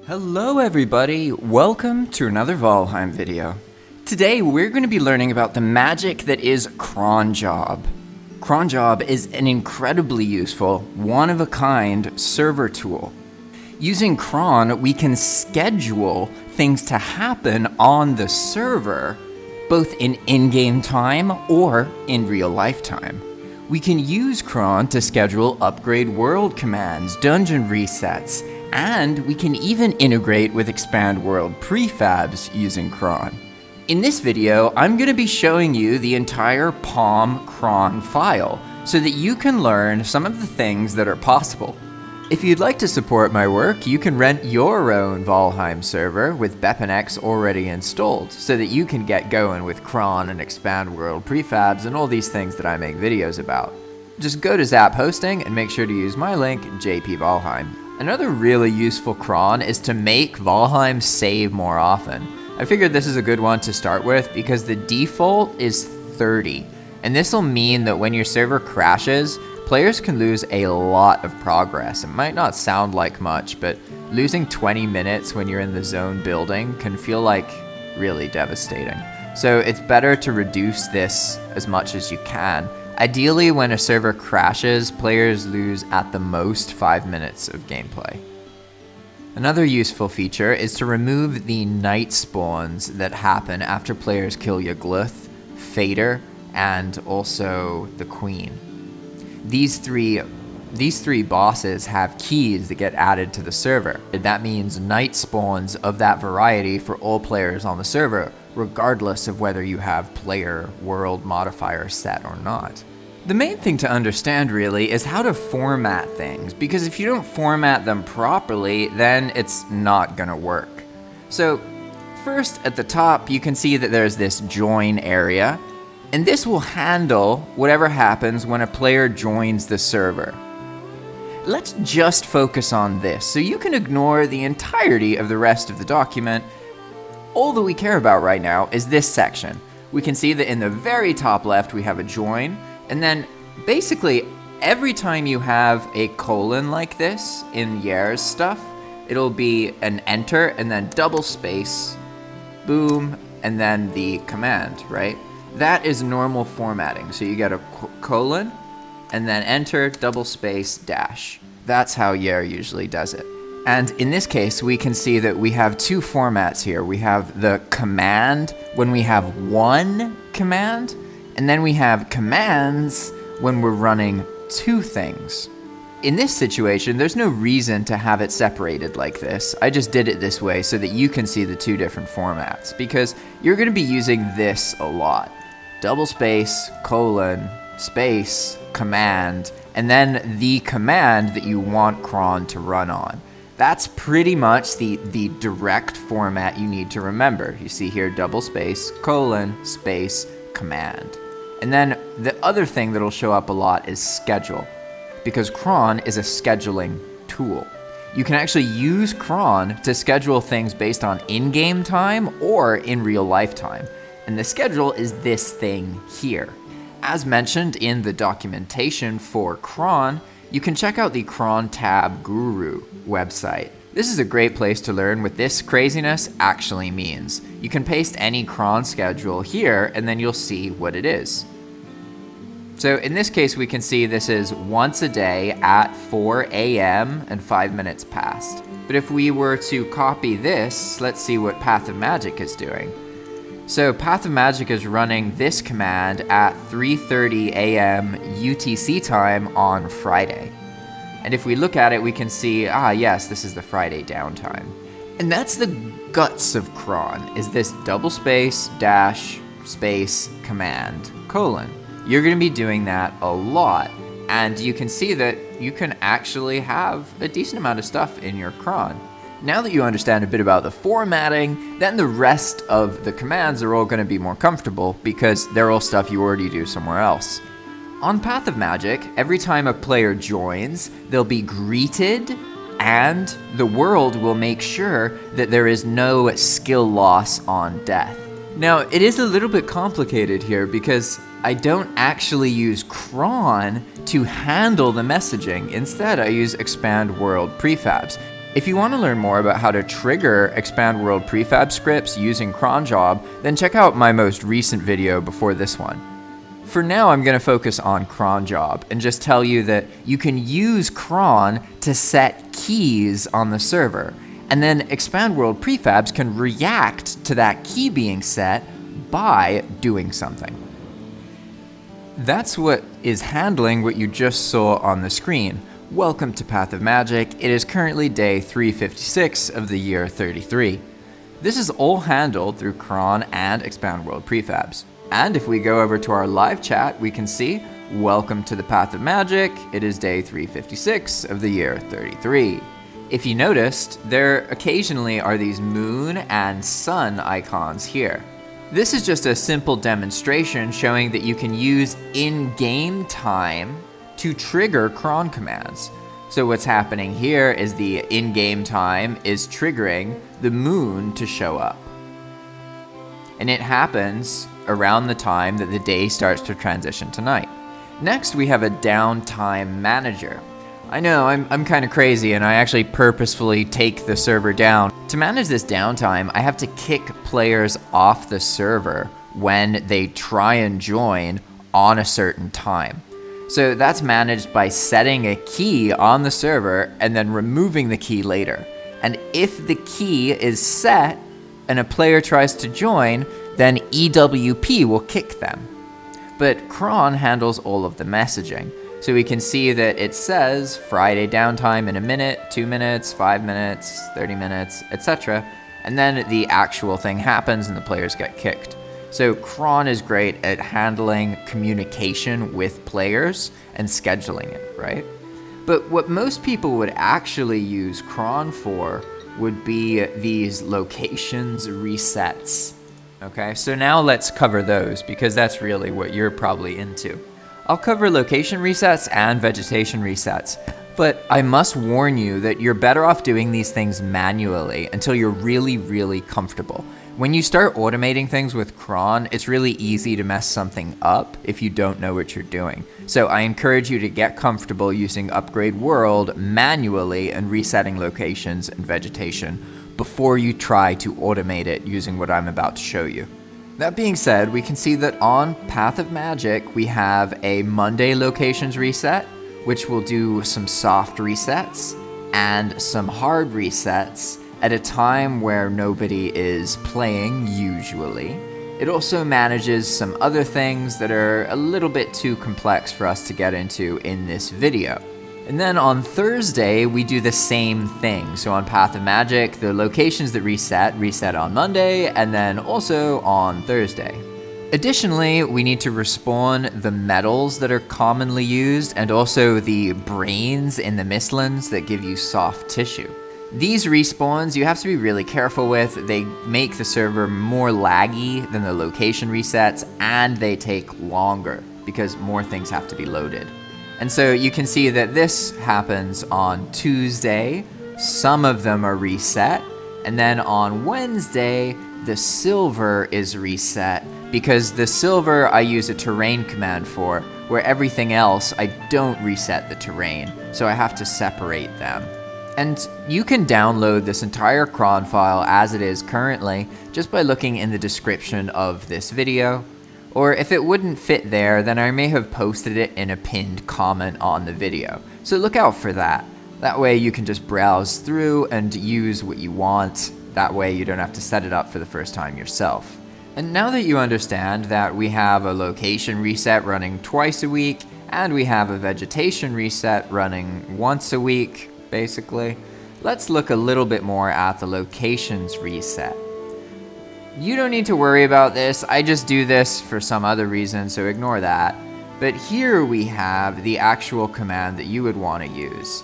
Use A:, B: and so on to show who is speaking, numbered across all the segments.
A: Hello everybody, welcome to another Valheim video. Today we're going to be learning about the magic that is CronJob. CronJob is an incredibly useful, one-of-a-kind server tool. Using cron, we can schedule things to happen on the server, both in in-game time or in real-life time. We can use cron to schedule upgrade world commands, dungeon resets, and we can even integrate with expand world prefabs using cron. In this video, I'm going to be showing you the entire PoM Cron File so that you can learn some of the things that are possible. If you'd like to support my work, you can rent your own Valheim server with BepInEx already installed so that you can get going with cron and expand world prefabs and all these things that I make videos about. Just go to Zap Hosting and make sure to use my link, JP Valheim. Another really useful cron is to make Valheim save more often. I figured this is a good one to start with because the default is 30, and this will mean that when your server crashes, players can lose a lot of progress. It might not sound like much, but losing 20 minutes when you're in the zone building can feel like really devastating. So it's better to reduce this as much as you can. Ideally, when a server crashes, players lose at the most 5 minutes of gameplay. Another useful feature is to remove the night spawns that happen after players kill Yagluth, Fader, and also the Queen. These three bosses have keys that get added to the server. That means night spawns of that variety for all players on the server, regardless of whether you have player world modifier set or not. The main thing to understand really is how to format things, because if you don't format them properly, then it's not gonna work. So first at the top, you can see that there's this join area, and this will handle whatever happens when a player joins the server. Let's just focus on this, so you can ignore the entirety of the rest of the document. All that we care about right now is this section. We can see that in the very top left we have a join, and then basically every time you have a colon like this in Yair's stuff, it'll be an enter and then double space, boom, and then the command, right? That is normal formatting. So you get a colon and then enter, double space, dash. That's how Yair usually does it. And in this case, we can see that we have two formats here. We have the command when we have one command, and then we have commands when we're running two things. In this situation, there's no reason to have it separated like this. I just did it this way so that you can see the two different formats, because you're going to be using this a lot. Double space, colon, space, command, and then the command that you want cron to run on. That's pretty much the direct format you need to remember. You see here double space, colon, space, command. And then the other thing that'll show up a lot is schedule, because cron is a scheduling tool. You can actually use cron to schedule things based on in-game time or in real life time. And the schedule is this thing here. As mentioned in the documentation for cron, you can check out the Cron Tab Guru website. This is a great place to learn what this craziness actually means. You can paste any cron schedule here and then you'll see what it is. So in this case, we can see this is once a day at 4 a.m. and 5 minutes past. But if we were to copy this, let's see what Path of Magic is doing. So Path of Magic is running this command at 3:30 a.m. UTC time on Friday. And if we look at it, we can see, yes, this is the Friday downtime. And that's the guts of cron, is this double space, dash, space, command, colon. You're going to be doing that a lot, and you can see that you can actually have a decent amount of stuff in your cron. Now that you understand a bit about the formatting, then the rest of the commands are all going to be more comfortable because they're all stuff you already do somewhere else. On Path of Magic, every time a player joins, they'll be greeted, and the world will make sure that there is no skill loss on death. Now, it is a little bit complicated here because I don't actually use cron to handle the messaging. Instead, I use expand world prefabs. If you want to learn more about how to trigger Expand World prefab scripts using CronJob, then check out my most recent video before this one. For now, I'm going to focus on CronJob and just tell you that you can use cron to set keys on the server, and then Expand World prefabs can react to that key being set by doing something. That's what is handling what you just saw on the screen. Welcome to Path of Magic. It is currently day 356 of the year 33. This is all handled through cron and Expand World prefabs. And if we go over to our live chat, we can see, welcome to the Path of Magic. It is day 356 of the year 33. If you noticed, there occasionally are these moon and sun icons here. This is just a simple demonstration showing that you can use in-game time to trigger cron commands. So what's happening here is the in-game time is triggering the moon to show up. And it happens around the time that the day starts to transition to night. Next, we have a downtime manager. I know, I'm kind of crazy, and I actually purposefully take the server down. To manage this downtime, I have to kick players off the server when they try and join on a certain time. So that's managed by setting a key on the server and then removing the key later. And if the key is set and a player tries to join, then EWP will kick them. But cron handles all of the messaging. So we can see that it says Friday downtime in a minute, 2 minutes, 5 minutes, 30 minutes, etc. And then the actual thing happens and the players get kicked. So cron is great at handling communication with players and scheduling it, right? But what most people would actually use cron for would be these locations resets. Okay, so now let's cover those because that's really what you're probably into. I'll cover location resets and vegetation resets, but I must warn you that you're better off doing these things manually until you're really, really comfortable. When you start automating things with cron, it's really easy to mess something up if you don't know what you're doing. So I encourage you to get comfortable using Upgrade World manually and resetting locations and vegetation before you try to automate it using what I'm about to show you. That being said, we can see that on Path of Magic, we have a Monday locations reset, which will do some soft resets and some hard resets at a time where nobody is playing usually. It also manages some other things that are a little bit too complex for us to get into in this video. And then on Thursday, we do the same thing. So on Path of Magic, the locations that reset on Monday, and then also on Thursday. Additionally, we need to respawn the metals that are commonly used, and also the brains in the mistlands that give you soft tissue. These respawns you have to be really careful with. They make the server more laggy than the location resets, and they take longer because more things have to be loaded. And so you can see that this happens on Tuesday. Some of them are reset, and then on Wednesday, the silver is reset because the silver I use a terrain command for, where everything else I don't reset the terrain, so I have to separate them. And you can download this entire cron file as it is currently just by looking in the description of this video. Or if it wouldn't fit there, then I may have posted it in a pinned comment on the video. So look out for that. That way you can just browse through and use what you want. That way you don't have to set it up for the first time yourself. And now that you understand that we have a location reset running twice a week, and we have a vegetation reset running once a week, basically, let's look a little bit more at the locations reset. You don't need to worry about this, I just do this for some other reason, so ignore that. But here we have the actual command that you would want to use.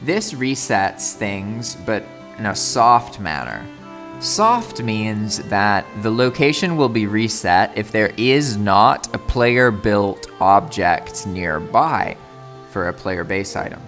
A: This resets things, but in a soft manner. Soft means that the location will be reset if there is not a player-built object nearby for a player base item,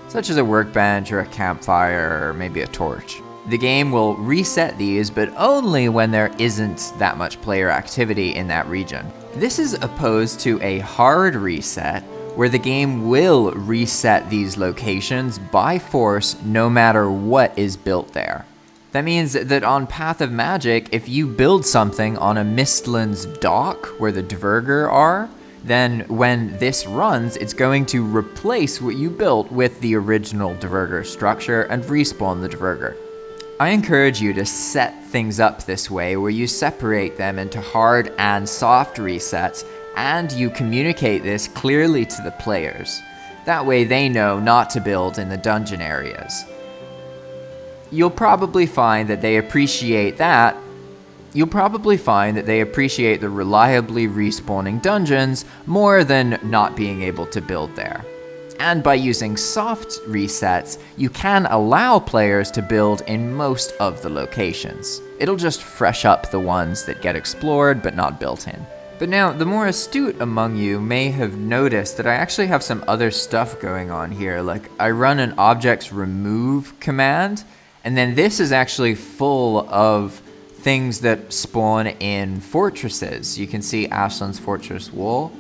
A: such as a workbench or a campfire or maybe a torch. The game will reset these, but only when there isn't that much player activity in that region. This is opposed to a hard reset, where the game will reset these locations by force no matter what is built there. That means that on Path of Magic, if you build something on a Mistlands dock where the Dvergr are, then when this runs, it's going to replace what you built with the original Dvergr structure and respawn the Dvergr. I encourage you to set things up this way where you separate them into hard and soft resets, and you communicate this clearly to the players. That way they know not to build in the dungeon areas. You'll probably find that they appreciate that. You'll probably find that they appreciate the reliably respawning dungeons more than not being able to build there. And by using soft resets, you can allow players to build in most of the locations. It'll just fresh up the ones that get explored but not built in. But now, the more astute among you may have noticed that I actually have some other stuff going on here. Like, I run an objects remove command, and then this is actually full of things that spawn in fortresses. You can see Ashland's Fortress Wall.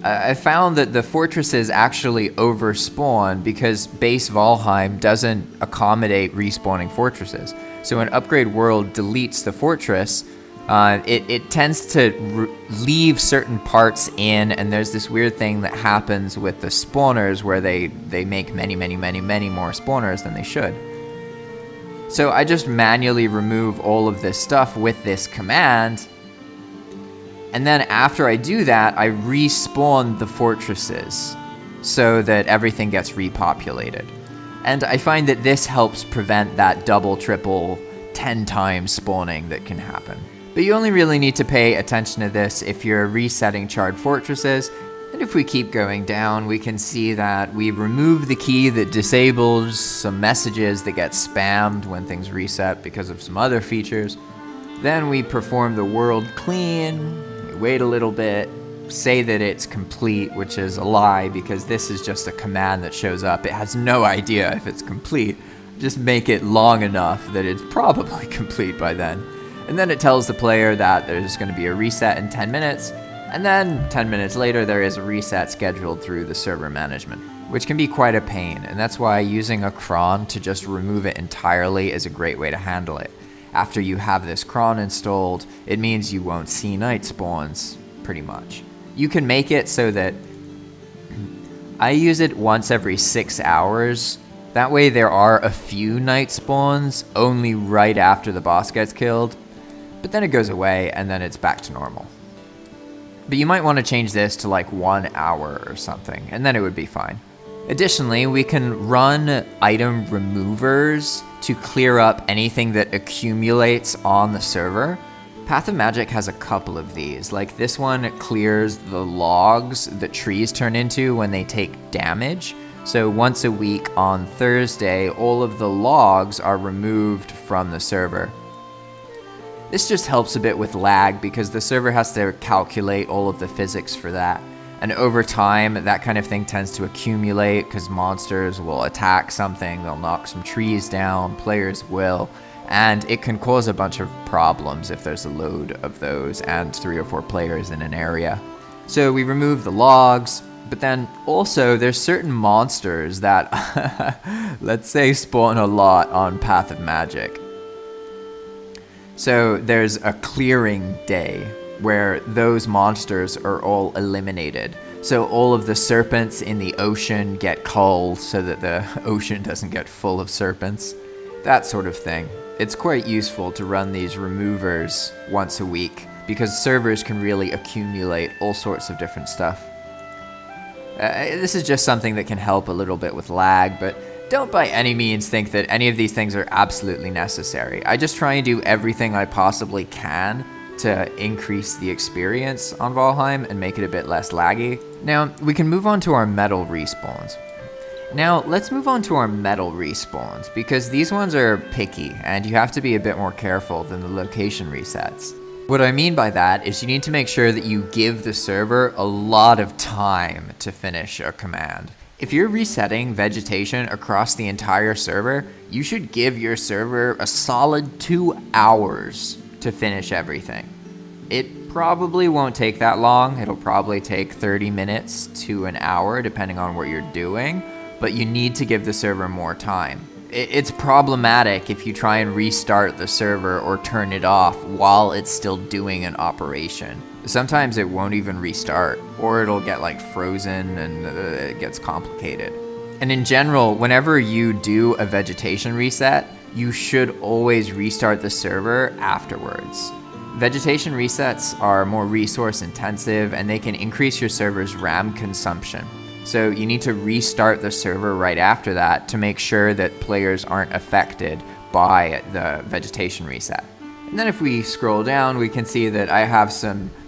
A: I found that the fortresses actually overspawn because base Valheim doesn't accommodate respawning fortresses. So when Upgrade World deletes the fortress, it tends to leave certain parts in, and there's this weird thing that happens with the spawners where they make many more spawners than they should. So I just manually remove all of this stuff with this command, and then after I do that, I respawn the fortresses so that everything gets repopulated. And I find that this helps prevent that double, triple, 10 times spawning that can happen. But you only really need to pay attention to this if you're resetting charred fortresses. And if we keep going down, we can see that we remove the key that disables some messages that get spammed when things reset because of some other features. Then we perform the world clean, we wait a little bit, say that it's complete, which is a lie because this is just a command that shows up. It has no idea if it's complete. Just make it long enough that it's probably complete by then. And then it tells the player that there's going to be a reset in 10 minutes, and then 10 minutes later there is a reset scheduled through the server management, which can be quite a pain, and that's why using a cron to just remove it entirely is a great way to handle it. After you have this cron installed, it means you won't see night spawns, pretty much. You can make it so that I use it once every 6 hours. That way there are a few night spawns only right after the boss gets killed, but then it goes away and then it's back to normal. But you might want to change this to like 1 hour or something, and then it would be fine. Additionally, we can run item removers to clear up anything that accumulates on the server. Path of Magic has a couple of these. Like this one clears the logs that trees turn into when they take damage. So once a week on Thursday, all of the logs are removed from the server. This just helps a bit with lag because the server has to calculate all of the physics for that. And over time, that kind of thing tends to accumulate because monsters will attack something, they'll knock some trees down, players will, and it can cause a bunch of problems if there's a load of those and 3 or 4 players in an area. So we remove the logs, but then also there's certain monsters that, let's say, spawn a lot on Path of Magic. So there's a clearing day where those monsters are all eliminated. So all of the serpents in the ocean get culled so that the ocean doesn't get full of serpents. That sort of thing. It's quite useful to run these removers once a week because servers can really accumulate all sorts of different stuff. This is just something that can help a little bit with lag, but don't by any means think that any of these things are absolutely necessary. I just try and do everything I possibly can to increase the experience on Valheim and make it a bit less laggy. Now, we can move on to our metal respawns. Now, let's move on to our metal respawns, because these ones are picky, and you have to be a bit more careful than the location resets. What I mean by that is you need to make sure that you give the server a lot of time to finish a command. If you're resetting vegetation across the entire server, you should give your server a solid 2 hours to finish everything. It probably won't take that long. It'll probably take 30 minutes to an hour, depending on what you're doing, but you need to give the server more time. It's problematic if you try and restart the server or turn it off while it's still doing an operation. Sometimes it won't even restart, or it'll get like frozen and it gets complicated. And in general, whenever you do a vegetation reset, you should always restart the server afterwards. Vegetation resets are more resource intensive and they can increase your server's RAM consumption. So you need to restart the server right after that to make sure that players aren't affected by the vegetation reset. And then if we scroll down, we can see that I have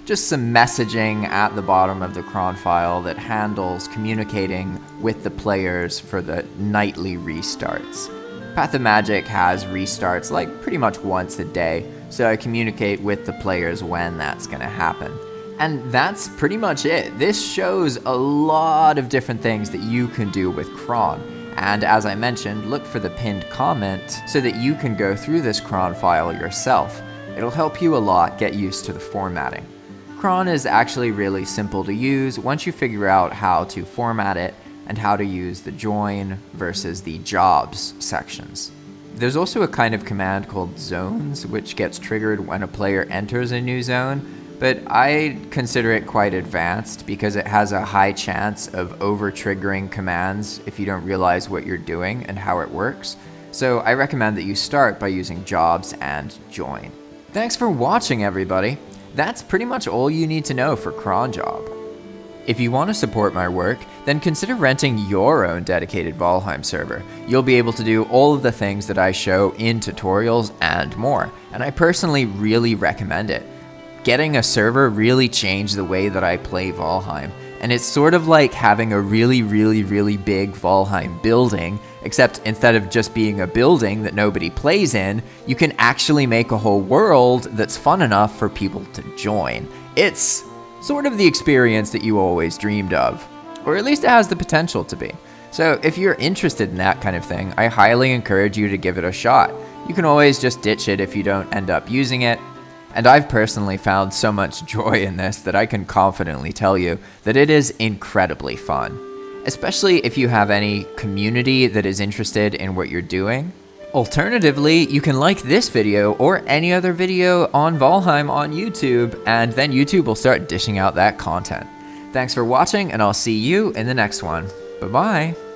A: just some messaging at the bottom of the cron file that handles communicating with the players for the nightly restarts. Path of Magic has restarts like pretty much once a day, so I communicate with the players when that's going to happen. And that's pretty much it. This shows a lot of different things that you can do with cron. And as I mentioned, look for the pinned comment so that you can go through this cron file yourself. It'll help you a lot get used to the formatting. Cron is actually really simple to use once you figure out how to format it and how to use the join versus the jobs sections. There's also a kind of command called zones, which gets triggered when a player enters a new zone, but I consider it quite advanced because it has a high chance of over-triggering commands if you don't realize what you're doing and how it works. So I recommend that you start by using jobs and join. Thanks for watching, everybody. That's pretty much all you need to know for CronJob. If you want to support my work, then consider renting your own dedicated Valheim server. You'll be able to do all of the things that I show in tutorials and more, and I personally really recommend it. Getting a server really changed the way that I play Valheim, and it's sort of like having a really big Valheim building, except instead of just being a building that nobody plays in, you can actually make a whole world that's fun enough for people to join. It's sort of the experience that you always dreamed of, or at least it has the potential to be. So if you're interested in that kind of thing, I highly encourage you to give it a shot. You can always just ditch it if you don't end up using it. And I've personally found so much joy in this that I can confidently tell you that it is incredibly fun. Especially if you have any community that is interested in what you're doing. Alternatively, you can like this video or any other video on Valheim on YouTube, and then YouTube will start dishing out that content. Thanks for watching, and I'll see you in the next one. Bye-bye.